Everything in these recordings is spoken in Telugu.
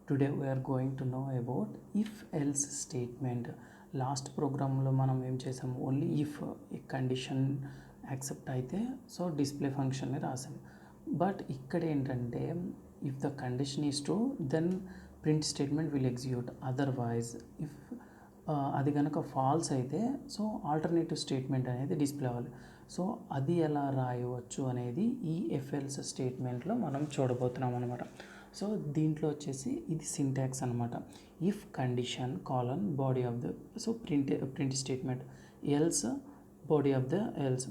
Today we are going to know about if else statement. Last program lo manam em chesam only if condition accept aithe so display function ni rasam. But ikkada entante if the condition is true then print statement will execute, otherwise if అది కనుక ఫాల్స్ అయితే సో ఆల్టర్నేటివ్ స్టేట్మెంట్ అనేది డిస్ప్లే అవ్వాలి. సో అది ఎలా రాయవచ్చు అనేది ఈ ఎఫ్ఎల్స్ స్టేట్మెంట్లో మనం చూడబోతున్నాం అనమాట. సో దీంట్లో వచ్చేసి ఇది సింటాక్స్ అనమాట. If condition colon body of the so print statement else body of the else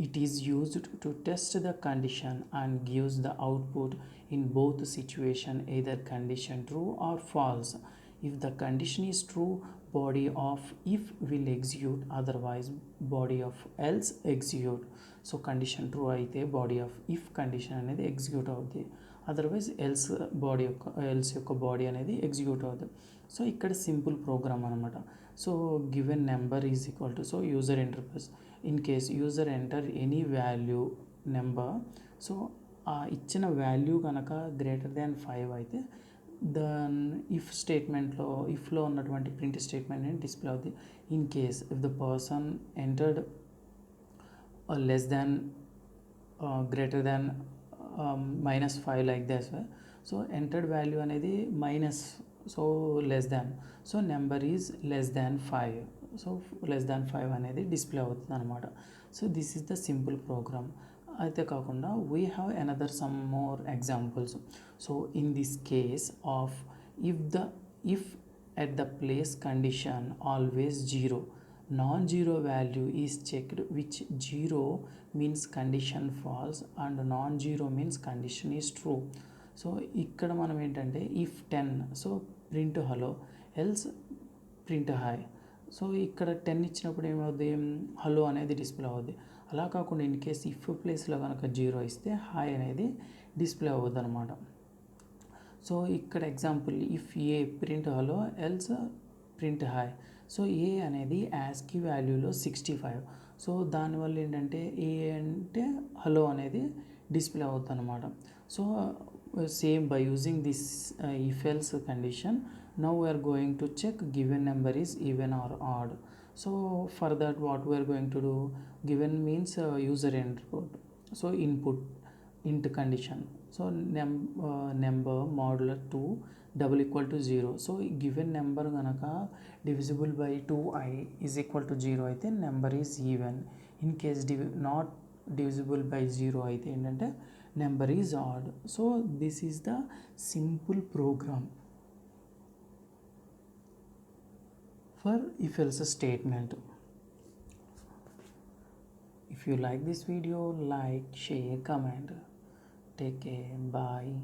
it is used to test the condition and gives the output in both situation, either condition true or false. If the condition is true, body of if will execute, otherwise body of else execute. So condition true aithe body of if condition anedi execute avuddi, otherwise else body else yokka body anedi execute avuddi. So ikkada simple program anamata. So given number is equal to, so user interface, in case user enter any value number, so ఇచ్చిన వాల్యూ కనుక గ్రేటర్ దాన్ 5 అయితే దెన్ ఇఫ్ స్టేట్మెంట్లో ఇఫ్లో ఉన్నటువంటి ప్రింట్ స్టేట్మెంట్ అనేది డిస్ప్లే అవుతుంది. In case if the person entered less than greater than -5 like this way, so entered value అనేది minus, so less than, so number is less than 5, so less than 5 అనేది డిస్ప్లే అవుతుంది అనమాట. So this is the simple program. అయితే కాకుండా we have another some more examples. So in this case of if at the place condition always 0, non zero value is checked, which 0 means condition false and non zero means condition is true. So ఇక్కడ మనం ఏంటంటే if 10, so print hello, else print hi. So ఇక్కడ 10 ఇచ్చినప్పుడు ఏమవుద్ది, హలో అనేది డిస్ప్లే అవుద్ది. అలా కాకుండా ఇన్ కేస్ ఇఫ్ ప్లేస్లో కనుక 0 ఇస్తే హాయ్ అనేది డిస్ప్లే అవ్వద్దు అనమాట. సో ఇక్కడ example if a print hello else print hi. So a అనేది యాస్కీ వాల్యూలో 65, సో దానివల్ల ఏంటంటే ఏ అంటే హలో అనేది డిస్ప్లే అవుతుంది అనమాట. So same by using this if else condition, now we are going to check given number is even or odd. So for that what we are going to do, given means user input, so input int condition, so number modular 2 double equal to 0. so given number ganaka divisible by 2i is equal to 0 అయితే number is even. in case not divisible by 0 అయితే ఏంటంటే number is odd. So this is the simple program for if else statement. If you like this video, like, share, comment. Take care, bye.